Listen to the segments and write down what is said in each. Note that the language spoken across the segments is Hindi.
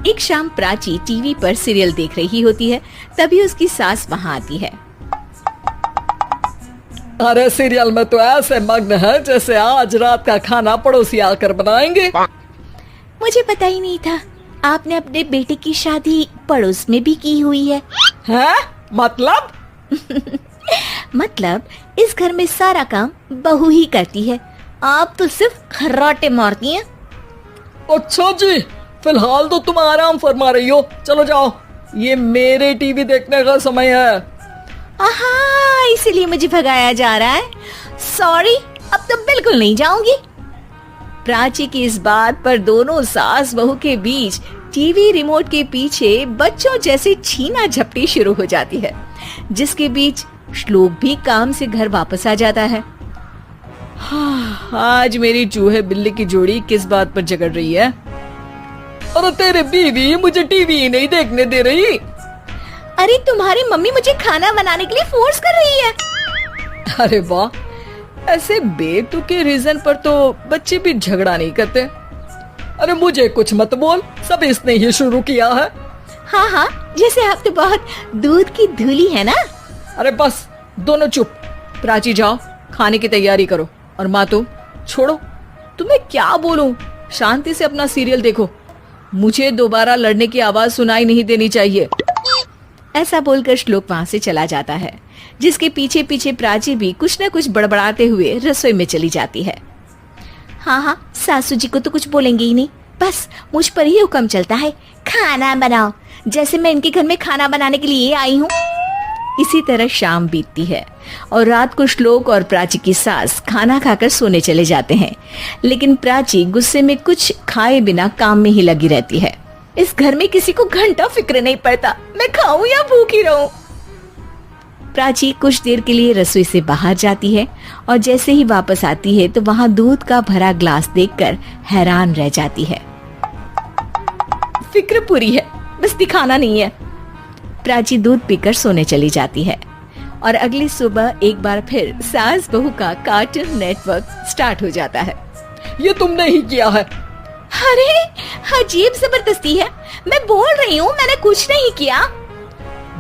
एक शाम प्राची टीवी पर सीरियल देख रही होती है। तभी उसकी सास वहाँ आती है। अरे सीरियल में तो ऐसे मग्न है जैसे आज रात का खाना पड़ोसी आकर बनाएंगे। मुझे पता ही नहीं था आपने अपने बेटे की शादी पड़ोस में भी की हुई है। हैं? मतलब? मतलब इस घर में सारा काम बहू ही करती है, आप तो सिर्फ खर्राटे मारती हैं। अच्छा जी, फिलहाल तो तुम आराम फरमा रही हो, चलो जाओ, ये मेरे टीवी देखने का समय है। आहा, इसीलिए मुझे भगाया जा रहा है। सॉरी, अब तो बिल्कुल नहीं जाऊंगी। प्राची की इस बात पर दोनों सास बहू के बीच टीवी रिमोट के पीछे बच्चों जैसे छीना झपटी शुरू हो जाती है, जिसके बीच श्लोक भी काम से घर वापस आ जाता है। हाँ, आज मेरी चूहे बिल्ली की जोड़ी किस बात पर झगड़ रही है? अरे तेरे बीवी मुझे टीवी ही नहीं देखने दे रही। अरे तुम्हारी मम्मी मुझे खाना बनाने के लिए फोर्स कर रही है। अरे वाह, ऐसे बेतुके रीजन पर तो बच्चे भी झगड़ा नहीं करते। अरे मुझे कुछ मत बोल, सब इसने ही शुरू किया है। हाँ हाँ, जैसे आप तो बहुत दूध की धूली है ना। अरे बस, दोनों चुप। प्राची जाओ, खाने की तैयारी करो। और माँ तुम छोड़ो, तुम्हें क्या बोलूं, शांति से अपना सीरियल देखो, मुझे दोबारा लड़ने की आवाज सुनाई नहीं देनी चाहिए। ऐसा बोलकर श्लोक वहाँ से चला जाता है, जिसके पीछे पीछे प्राची भी कुछ न कुछ बड़बड़ाते हुए रसोई में चली जाती है। हाँ हाँ, सासू जी को तो कुछ बोलेंगे ही नहीं, बस मुझ पर ही हुक्म चलता है, खाना बनाओ, जैसे मैं इनके घर में खाना बनाने के लिए आई हूँ। इसी तरह शाम बीतती है और रात को श्लोक और प्राची की सास खाना खाकर सोने चले जाते हैं, लेकिन प्राची गुस्से में कुछ खाए बिना काम में ही लगी रहती है। इस घर में किसी को घंटा फिक्र नहीं पड़ता, मैं खाऊं या भूखी रहूं। प्राची कुछ देर के लिए रसोई से बाहर जाती है और जैसे ही वापस आती है तो वहां दूध का भरा ग्लास देखकर हैरान रह जाती है। फिक्र पूरी है, बस दिखाना नहीं है। प्राची दूध पीकर सोने चली जाती है और अगली सुबह एक बार फिर सास बहू का कार्टून नेटवर्क स्टार्ट हो जाता है। ये तुमने ही किया है। अरे अजीब जबरदस्ती है, मैं बोल रही हूँ मैंने कुछ नहीं किया।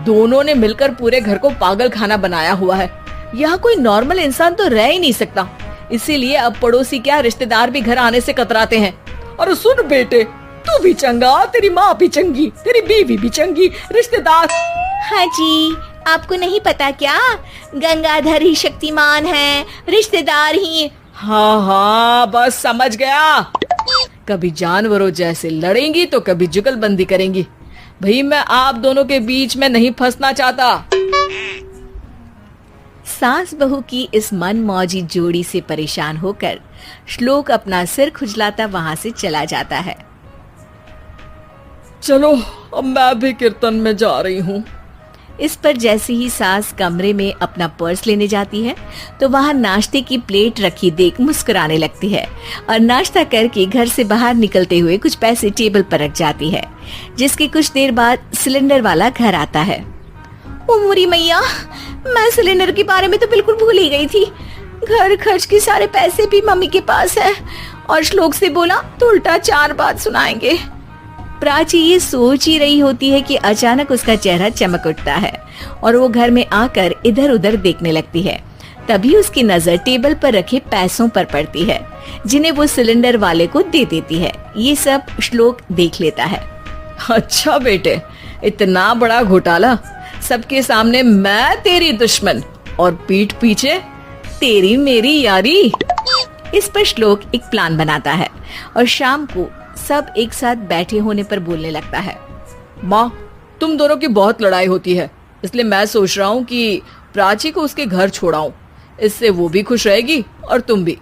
दोनों ने मिलकर पूरे घर को पागल खाना बनाया हुआ है। यहाँ कोई नॉर्मल इंसान तो रह ही नहीं सकता, इसीलिए अब पड़ोसी क्या रिश्तेदार भी घर आने से कतराते हैं। और सुन बेटे, तू भी चंगा, तेरी माँ भी चंगी, तेरी बीवी भी चंगी, रिश्तेदार। हाँ जी, आपको नहीं पता क्या, गंगाधर ही शक्तिमान है, रिश्तेदार ही। हाँ हाँ, बस समझ गया। कभी जानवरों जैसे लड़ेंगी तो कभी जुगलबंदी करेंगी। भाई मैं आप दोनों के बीच में नहीं फंसना चाहता। सास बहू की इस मनमौजी जोड़ी से परेशान होकर श्लोक अपना सिर खुजलाता वहां से चला जाता है। चलो अब मैं भी कीर्तन में जा रही हूँ। इस पर जैसे ही सास कमरे में अपना पर्स लेने जाती है तो वहां नाश्ते की प्लेट रखी देख मुस्कुराने लगती है और नाश्ता करके घर से बाहर निकलते हुए कुछ पैसे टेबल पर रख जाती है, जिसके कुछ देर बाद सिलेंडर वाला घर आता है। ओ मोरी मैया, मैं सिलेंडर के बारे में तो बिल्कुल भूल ही गई थी। घर खर्च के सारे पैसे भी मम्मी के पास है और श्लोक से बोला तो उल्टा 4 बात सुनाएंगे। प्राची ये सोच ही रही होती है कि अचानक उसका चेहरा चमक उठता है और वो घर में आकर इधर उधर देखने लगती है। तभी उसकी नजर टेबल पर रखे पैसों पर पड़ती है, जिन्हें वो सिलेंडर वाले को दे देती है। ये सब श्लोक देख लेता है। अच्छा बेटे, इतना बड़ा घोटाला, सबके सामने मैं तेरी दुश्मन और पीठ पीछे तेरी मेरी यारी। इस पर श्लोक एक प्लान बनाता है और शाम को सब एक साथ बैठे होने पर बोलने लगता है। माँ, तुम दोनों की बहुत लड़ाई होती है, इसलिए मैं सोच रहा हूँ कि प्राची को उसके घर छोड़ाऊं, इससे वो भी खुश रहेगी और तुम भी।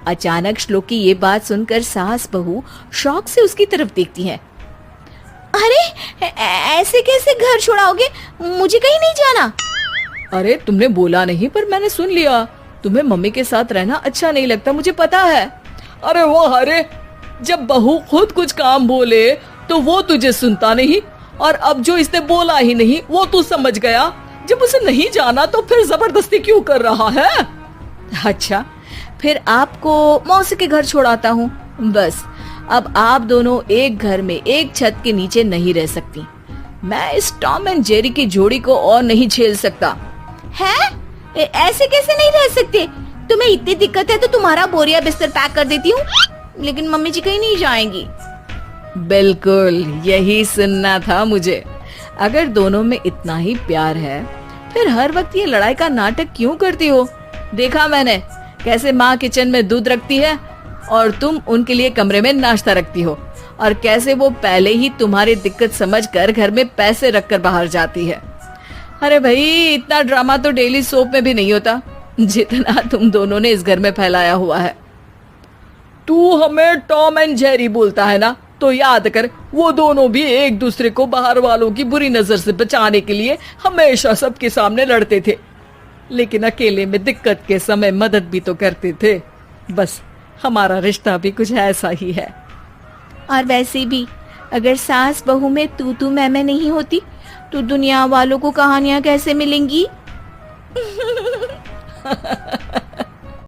अचानक श्लोक की ये बात सुनकर सास बहू शौक से उसकी तरफ देखती है। अरे ऐसे कैसे घर छोड़ाओगे, मुझे कहीं नहीं जाना। अरे तुमने बोला नहीं पर मैंने सुन लिया, तुम्हें मम्मी के साथ रहना अच्छा नहीं लगता, मुझे पता है। अरे वाह, अरे जब बहू खुद कुछ काम बोले तो वो तुझे सुनता नहीं, और अब जो इसने बोला ही नहीं वो तू समझ गया। जब उसे नहीं जाना तो फिर जबरदस्ती क्यों कर रहा है? अच्छा, फिर आपको मौसी के घर छोड़ाता हूँ, बस अब आप दोनों एक घर में एक छत के नीचे नहीं रह सकती। मैं इस टॉम एंड जेरी की जोड़ी को और नहीं झेल सकता। है? ऐसे कैसे नहीं रह सकते? तुम्हें इतनी दिक्कत है तो तुम्हारा बोरिया बिस्तर पैक कर देती हूँ, लेकिन मम्मी जी कहीं नहीं जाएंगी। बिल्कुल यही सुनना था मुझे। अगर दोनों में इतना ही प्यार है फिर हर वक्त ये लड़ाई का नाटक क्यों करती हो? देखा मैंने कैसे माँ किचन में दूध रखती है और तुम उनके लिए कमरे में नाश्ता रखती हो, और कैसे वो पहले ही तुम्हारी दिक्कत समझकर घर में पैसे रखकर बाहर जाती है। अरे भाई, इतना ड्रामा तो डेली सोप में भी नहीं होता जितना तुम दोनों ने इस घर में फैलाया हुआ है। तू हमें टॉम एंड जेरी बोलता है ना, तो याद कर वो दोनों भी एक दूसरे को बाहर वालों की बुरी नजर से बचाने के लिए हमेशा सबके सामने लड़ते थे, लेकिन अकेले में दिक्कत के समय मदद भी तो करते थे। बस हमारा रिश्ता भी कुछ ऐसा ही है। और वैसे भी अगर सास बहू में तू मैं नहीं होती तो दुनिया वालों को कहानियां कैसे मिलेंगी?